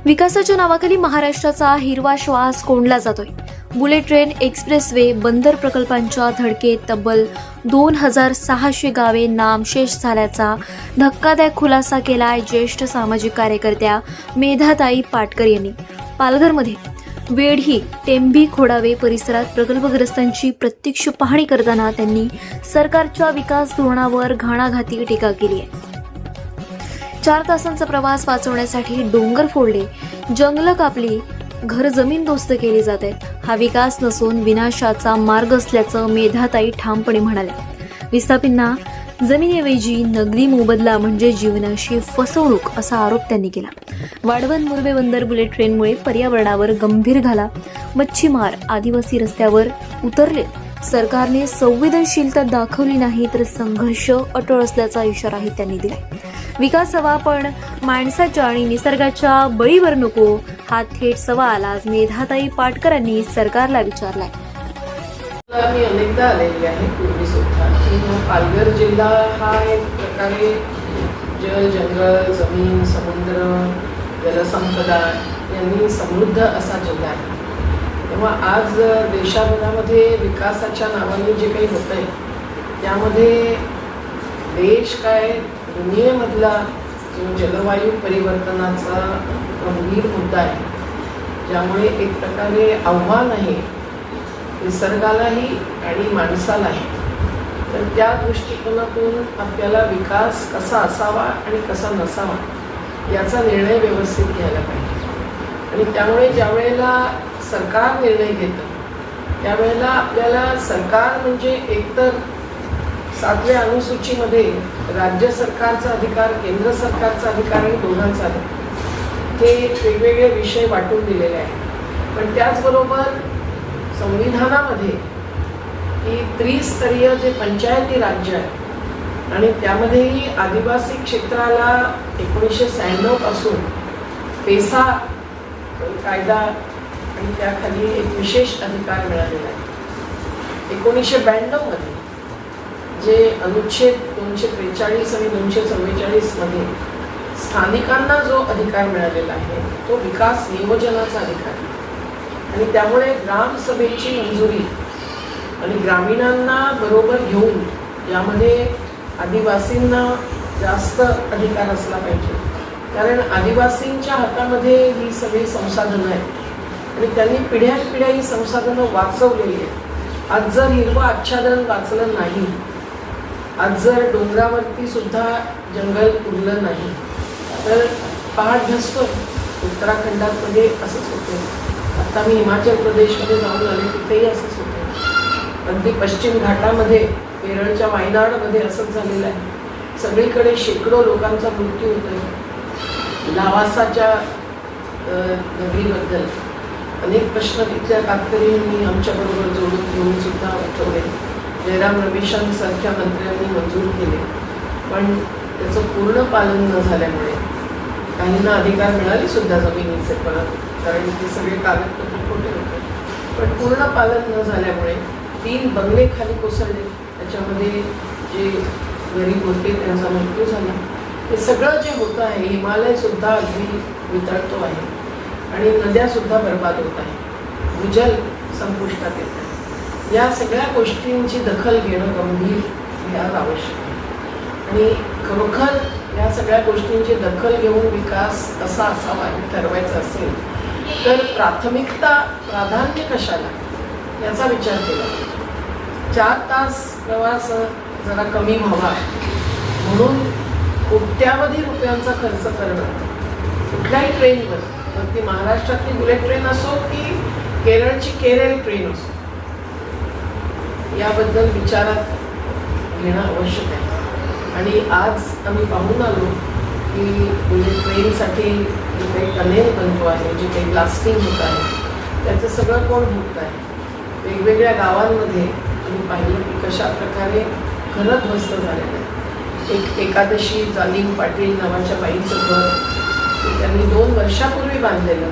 विकासाच्या नावाखाली महाराष्ट्राचा हिरवा श्वास कोंडला जातोय। बुलेट ट्रेन, एक्सप्रेसवे, बंदर प्रकल्पांच्या धडकेत तब्बल 2600 गावे नामशेष झाल्याचा धक्कादायक खुलासा केलाय ज्येष्ठ सामाजिक कार्यकर्त्या मेधाताई पाटकर यांनी। पालघरमध्ये वेढी, टेंभी, खोडावे परिसरात प्रकल्पग्रस्तांची प्रत्यक्ष पाहणी करताना त्यांनी सरकारच्या विकास धोरणावर घाणाघाती टीका केली आहे। 4 तासांचा प्रवास वाचवण्यासाठी डोंगर फोडले, जंगलं कापली, घर जमीनदोस्त केली जाते। हा विकास नसून विनाशाचा मार्ग असल्याचं मेधाताई ठामपणे म्हणाल्या। विस्थापितांना जमिनीऐवजी नगदी मोबदला म्हणजे जीवनाशी फसवणूक असा आरोप त्यांनी केला। वाढवण मुर्बे बंदर बुलेट ट्रेनमुळे पर्यावरणावर गंभीर घाला, मच्छीमार, आदिवासी रस्त्यावर उतरले। सरकारने संवेदनशीलता दाखवली नाही तर संघर्ष अटळ असल्याचा इशाराही त्यांनी दिला। विकास हवा पण माणसाच्या आणि निसर्गाच्या बळीवर नको, हा थेट सवाल आज मेधाताई पाटकरांनी सरकारला विचारलाय। मी अनेकदा आलेली आहे पूर्वी सुद्धा की पालघर जिल्हा हा एक प्रकारे जल, जंगल, जमीन, समुद्र, जलसंपदा यांनी समृद्ध असा जिल्हा आहे। तेव्हा आज देशाभरामध्ये विकासाच्या नावाने जे काही होत आहे त्यामध्ये देश काय, दुनियेमधला जो जलवायू परिवर्तनाचा गंभीर मुद्दा आहे, ज्यामुळे एक प्रकारे आव्हान आहे निसर्गालाही आणि माणसालाही। तर त्या दृष्टिकोनातून आपल्याला विकास कसा असावा आणि कसा नसावा याचा निर्णय व्यवस्थित घ्यायला पाहिजे। आणि त्यामुळे ज्या वेळेला सरकार निर्णय घेतं त्यावेळेला आपल्याला सरकार म्हणजे एकतर 7व्या अनुसूचीमध्ये राज्य सरकारचा अधिकार, केंद्र सरकारचा अधिकार आणि दोघांचा अधिकार हे वेगवेगळे विषय वाटून दिलेले आहेत। पण त्याचबरोबर संविधानामध्ये की त्रिस्तरीय जे पंचायती राज्य आहे आणि त्यामध्येही आदिवासी क्षेत्राला 1996 पासून पेसा कायदा आणि त्याखाली एक विशेष अधिकार मिळालेला आहे। 1992 मध्ये जे अनुच्छेद 243 आणि 244 मध्ये स्थानिकांना जो अधिकार मिळालेला आहे तो विकास नियोजनाचा अधिकार आहे। आणि त्यामुळे ग्रामसभेची मंजुरी आणि ग्रामीणांना बरोबर घेऊन यामध्ये आदिवासींना जास्त अधिकार असला पाहिजे, कारण आदिवासींच्या हातामध्ये ही सगळी संसाधनं आहेत आणि त्यांनी पिढ्यानपिढ्या ही संसाधनं वाचवलेली आहेत। आज जर हिरवं आच्छादन वाचलं नाही, आज जर डोंगरावरती सुद्धा जंगल उरलं नाही तर पहाड धसतो। उत्तराखंडामध्ये असंच होतं, आता मी हिमाचल प्रदेशमध्ये जाऊन आले तिथेही असंच होतं, अगदी पश्चिम घाटामध्ये केरळच्या वायनाडमध्ये असंच झालेलं आहे। सगळीकडे शेकडो लोकांचा मृत्यू होतोय। लावासाच्या नदीबद्दल अनेक प्रश्न तिथल्या तात्पर्याने आमच्याबरोबर जोडून घेऊन सुद्धा उठवले। जयराम रमेशांसारख्या मंत्र्यांनी मंजूर केले, पण त्याचं पूर्ण पालन न झाल्यामुळे काहींना अधिकार मिळाले सुद्धा जमिनीचे परत, कारण ते सगळे कागदपत्र खोटे होते, पण पूर्ण पालन न झाल्यामुळे 3 बंगले खाली कोसळले, त्याच्यामध्ये जे गरीब होते त्यांचा मृत्यू झाला। हे सगळं जे होतं आहे, हिमालय सुद्धा अगदी वितळतो आहे आणि नद्या सुद्धा बर्बाद होत आहे, भूजल संपुष्टात येत आहे। या सगळ्या गोष्टींची दखल घेणं गंभीर घ्यायला आवश्यक आहे आणि खरोखर या सगळ्या गोष्टींची दखल घेऊन विकास कसा असावा हे ठरवायचं असेल तर प्राधान्य कशाला याचा विचार केला। 4 तास प्रवास जरा कमी व्हावा म्हणून कोट्यावधी रुपयांचा खर्च करणं कुठल्याही ट्रेनवर, मग ती महाराष्ट्रातली बुलेट ट्रेन असो की केरळची केरळ ट्रेन असो, याबद्दल विचारात घेणं आवश्यक आहे। आणि आज आम्ही पाहून आलो की बुलेट ट्रेनसाठी जे काही टनेल बनतो आहे, जे काही ब्लास्टिंग होत आहे त्याचं सगळं कोण भोगत आहे। वेगवेगळ्या गावांमध्ये आम्ही पाहिलं की कशा प्रकारे घरं ध्वस्त झालेलं आहे। एक एकादशी जालिम पाटील नावाच्या बाईचं घर त्यांनी 2 वर्षापूर्वी बांधलेलं,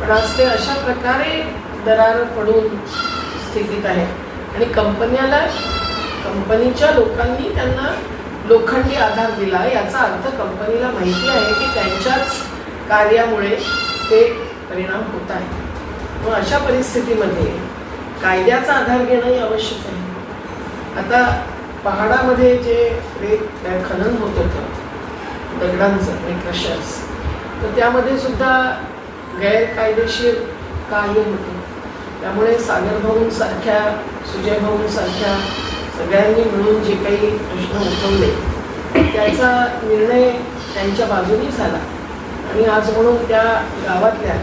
पण आज ते अशा प्रकारे दरार पडून स्थितीत आहे आणि कंपनीच्या लोकांनी त्यांना लोखंडी आधार दिला। याचा अर्थ कंपनीला माहिती आहे की त्यांच्याच कार्यामुळे ते परिणाम होत आहे. मग अशा परिस्थितीमध्ये कायद्याचा आधार घेणंही आवश्यक आहे. आता पहाडामध्ये जे रेत खनन होत होतं दगडांचं आणि क्रशर्स, तर त्यामध्ये सुद्धा गैरकायदेशीर कार्य होतं. त्यामुळे सागर भाऊंसारख्या, सुजय भाऊंसारख्या सगळ्यांनी मिळून जे काही प्रश्न उठवले त्याचा निर्णय त्यांच्या बाजूनी झाला. आणि आज म्हणून त्या गावातल्या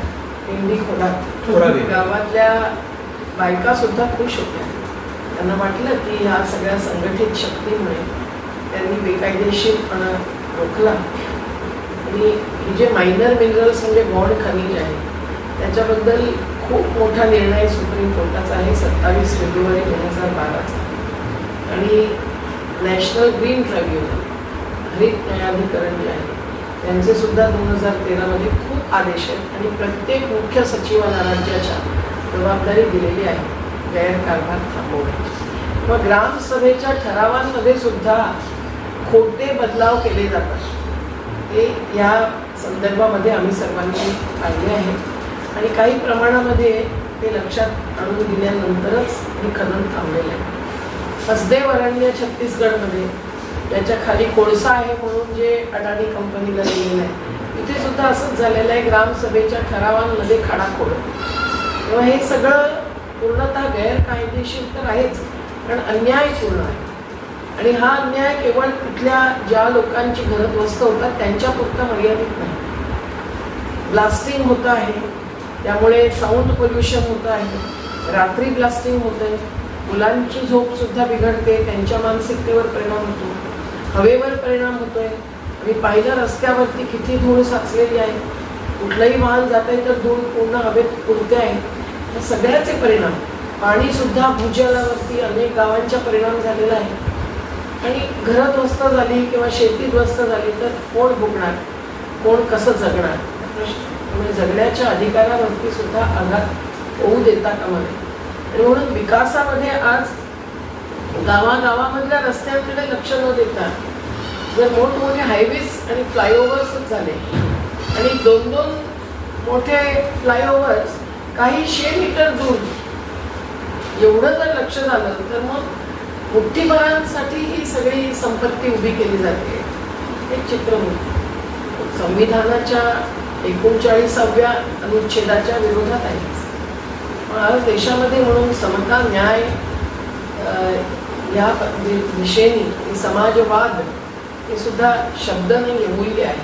पिंडी खोडात गावातल्या बायका सुद्धा खुश होत्या. त्यांना वाटलं की ह्या सगळ्या संघटित शक्तीमुळे त्यांनी बेकायदेशीरपणा रोखला. आणि ही जे मायनर मिनरल्स म्हणजे गौण खनिज आहे त्याच्याबद्दल खूप मोठा निर्णय सुप्रीम कोर्टाचा आहे 27 फेब्रुवारी 2012चा. आणि नॅशनल ग्रीन ट्रायब्युनल, हरित न्यायाधिकरण जे आहे त्यांचे सुद्धा 2013मध्ये खूप आदेश आहेत. आणि प्रत्येक मुख्य सचिवाला राज्याच्या जबाबदारी दिलेली आहे गैरकारभार थांबवण्याची. मग ग्रामसभेच्या ठरावांमध्ये सुद्धा खोटे बदलाव केले जातात. ते या संदर्भामध्ये आम्ही सर्वांनी पाहिले आहे. आणि काही प्रमाणामध्ये ते लक्षात आणून दिल्यानंतरच हे खनन थांबलेलं आहे. हसदेव अरण्य छत्तीसगडमध्ये त्याच्या खाली कोळसा आहे म्हणून जे अडाणी कंपनीला दिलेलं आहे तिथे सुद्धा असंच झालेलं आहे. ग्रामसभेच्या ठरावांमध्ये खाडाखोड. तेव्हा हे सगळं पूर्णतः गैरकायदेशीर तर आहेच, पण अन्यायपूर्ण आहे. आणि हा अन्याय केवळ तिथल्या ज्या लोकांची घरद्वस्त होतात त्यांच्यापुरता मर्यादित नाही. ब्लास्टिंग होतं आहे, त्यामुळे साऊंड पोल्युशन होतं आहे, रात्री ब्लास्टिंग होतं आहे, मुलांची झोप सुद्धा बिघडते, त्यांच्या मानसिकतेवर परिणाम होतो, हवेवर परिणाम होतोय. मी पाहिलं रस्त्यावरती किती धूळ साचलेली आहे. कुठलंही वाहन जात आहे तर धूळ पूर्ण हवेत उडते आहे. तर सगळ्याचे परिणाम, पाणी सुद्धा भूजलावरती अनेक गावांचा परिणाम झालेला आहे. आणि घरं ध्वस्त झाली किंवा शेती ध्वस्त झाली तर कोण भोगणार, कोण कसं जगणार? म्हणजे जगण्याच्या अधिकारावरती सुद्धा आघात होऊ देता कामा नये. आणि म्हणून विकासामध्ये आज गावागावामधल्या रस्त्यांकडे लक्ष न देता जर मोठमोठे हायवेज आणि फ्लायओव्हर्सच झाले आणि 2-2 मोठे फ्लायओव्हर्स काही 100 मीटर दूर एवढं जर लक्ष झालं तर मग मुठ्ठीभरांसाठी ही सगळी संपत्ती उभी केली जाते. हे चित्र होतं संविधानाच्या 39व्या अनुच्छेदाच्या विरोधात आहे. आज देशामध्ये म्हणून समता, न्याय या दिशेने समाजवाद हे सुद्धा शब्द नाही, मूल्य आहे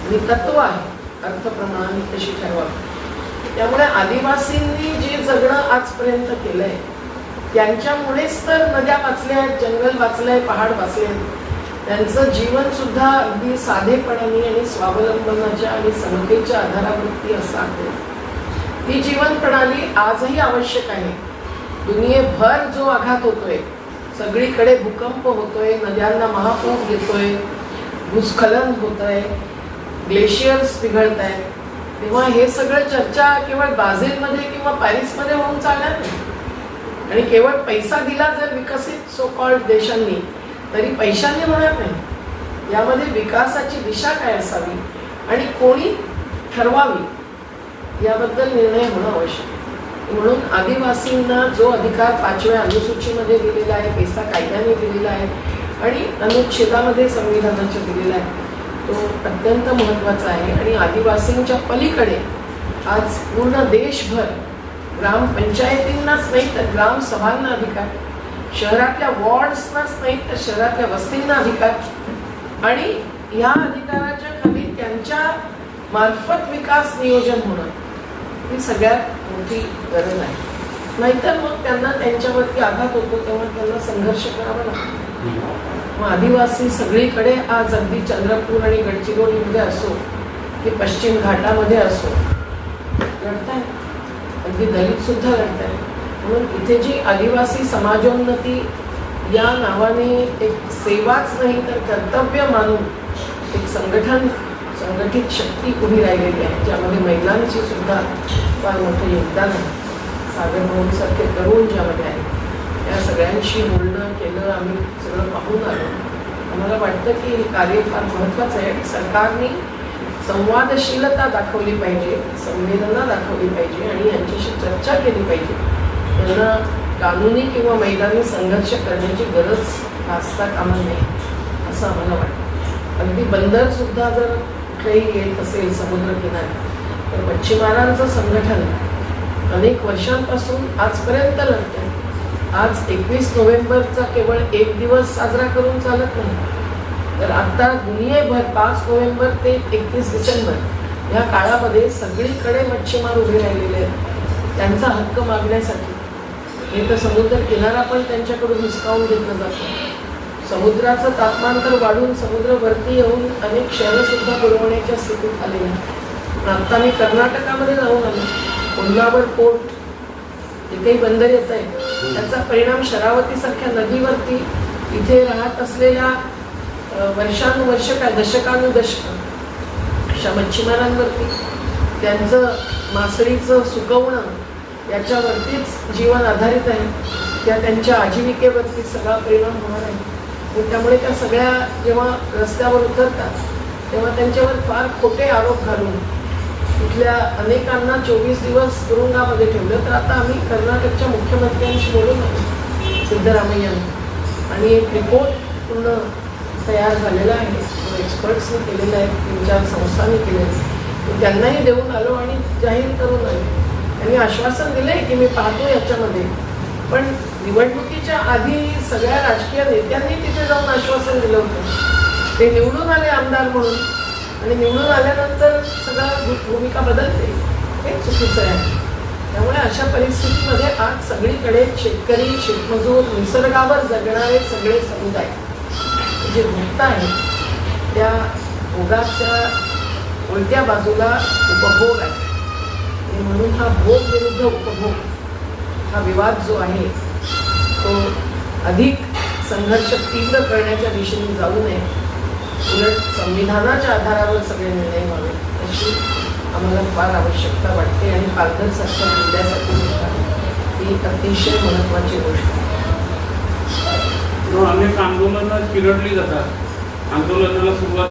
आणि तत्व आहे. अर्थप्रणाली कशी ठरवावी. त्यामुळे आदिवासींनी जे जगणं आजपर्यंत केलंय त्यांच्यामुळेच तर नद्या वाचल्या आहेत, जंगल वाचलं आहे, पहाड वाचले आहेत. त्यांचं जीवन सुद्धा अगदी साधेपणाने आणि स्वावलंबनाच्या आणि समतेच्या आधारावरती असं आहे. ही जीवन प्रणाली आजही आवश्यक आहे. दुनियेभर जो आघात होतोय, सगळीकडे भूकंप होतोय, नद्यांना महापूर येतोय, भूस्खलन होतंय, ग्लेशियर्स पिघळत आहेत, तेव्हा हे सगळं चर्चा केवळ ब्राझीलमध्ये किंवा पॅरिसमध्ये होऊन चालणार नाही. आणि केवळ पैसा दिला जर विकसित सो कॉल्ड देशांनी तरी पैशाने होणार नाही. यामध्ये विकासाची दिशा काय असावी आणि कोणी ठरवावी याबद्दल निर्णय होणं आवश्यक आहे. म्हणून आदिवासींना जो अधिकार 5व्या अनुसूचीमध्ये दिलेला आहे, पैसा कायद्याने दिलेला आहे आणि अनुच्छेदामध्ये संविधानाच्या दिलेला आहे, तो अत्यंत महत्त्वाचा आहे. आणि आदिवासींच्या पलीकडे आज पूर्ण देशभर ग्रामपंचायतींनाच नाही तर ग्रामसभांना अधिकार, शहरातल्या वॉर्ड्सनाच नाही तर शहरातल्या वस्तींना अधिकार, आणि या अधिकाराच्या खाली त्यांच्या मार्फत विकास नियोजन होणं ही सगळ्यात मोठी गरज आहे. नाहीतर मग त्यांना त्यांच्यावरती आघात होतो तेव्हा त्यांना संघर्ष करावा लागतो. मग आदिवासी सगळीकडे आज अगदी चंद्रपूर आणि गडचिरोलीमध्ये असो की पश्चिम घाटामध्ये असो लढताय, अगदी दलित सुद्धा लढताय. म्हणून इथे जी आदिवासी समाजोन्नती या नावाने एक सेवाच नाही तर कर्तव्य मानून एक संघटित शक्ती उभी राहिलेली आहे, ज्यामध्ये महिलांची सुद्धा फार मोठं योगदान आहे. सागर भाऊंसारखे तरुण ज्यामध्ये आहे, या सगळ्यांशी बोलणं केलं, आम्ही सगळं पाहून आलो. आम्हाला वाटतं की हे कार्य फार महत्त्वाचं आहे. सरकारने संवादशीलता दाखवली पाहिजे, संवेदना दाखवली पाहिजे आणि यांच्याशी चर्चा केली पाहिजे. त्यांना कानूनी किंवा मैदानी संघर्ष करण्याची गरज भासता कामा नये असं आम्हाला वाटतं. अगदी बंदरसुद्धा जर कुठेही येत असेल समुद्रकिनारी तर मच्छीमारांचं संघटन अनेक वर्षांपासून आजपर्यंत लढतंय. आज 21 नोव्हेंबरचा केवळ एक दिवस साजरा करून चालत नाही, तर आता दुनियेभर 5 नोव्हेंबर ते 31 डिसेंबर या काळामध्ये सगळीकडे मच्छीमार उभे राहिलेले आहेत त्यांचा हक्क मागण्यासाठी. हे तर समुद्र किनारा पण त्यांच्याकडून हिसकावून घेतलं जातं. समुद्राचं तापमान तर वाढून समुद्रवरती येऊन अनेक शहरंसुद्धा बुडवण्याच्या स्थितीत आलेली आहेत. आता मी कर्नाटकामध्ये जाऊन आलो. होन्नावर पोर्ट जे काही बंदर येत आहे त्याचा परिणाम शरावतीसारख्या नदीवरती इथे राहत असलेल्या वर्षानुवर्ष काय दशकानुदशक अशा मच्छीमारांवरती त्यांचं मासळीचं सुकवणं याच्यावरतीच जीवन आधारित आहे. त्या त्यांच्या आजीविकेवरती सगळा परिणाम होणार आहे. त्यामुळे त्या सगळ्या जेव्हा रस्त्यावर उतरतात तेव्हा त्यांच्यावर फार खोटे आरोप घालून तिथल्या अनेकांना 24 दिवस तुरुंगामध्ये ठेवलं. तर आता आम्ही कर्नाटकच्या मुख्यमंत्र्यांशी बोलून सिद्धरामय्यांनी आणि एक रिपोर्ट पूर्ण तयार झालेला आहे. तो एक्सपर्ट्सनी केलेला आहे, 3-4 संस्थांनी केलेलं आहे. त्यांनाही देऊन आलो आणि जाहीर करून आलो. त्यांनी आश्वासन दिलं आहे की मी पाहतो याच्यामध्ये. पण निवडणुकीच्या आधी सगळ्या राजकीय नेत्यांनी तिथे जाऊन आश्वासन दिलं होतं. ते निवडून आले आमदार म्हणून आणि निवडून आल्यानंतर सगळं भूमिका बदलते, हे चुकीचं आहे. त्यामुळे अशा परिस्थितीमध्ये आज सगळीकडे शेतकरी, शेतमजूर, निसर्गावर जगणारे सगळे समुदाय जे भोगत आहेत त्या भोगाच्या उलट्या बाजूला उपभोग आहे. आणि म्हणून हा भोग विरुद्ध उपभोग हा विवाद जो आहे तो अधिक संघर्ष तीव्र करण्याच्या दिशेने जाऊ नये. उलट संविधानाच्या आधारावर सगळे निर्णय व्हावे अशी आम्हाला फार आवश्यकता वाटते. आणि पालघरसारख्या जिल्ह्यासाठी ही अतिशय महत्त्वाची गोष्ट आहे. अनेक आंदोलनं चिरडली जातात. आंदोलनाला सुरुवात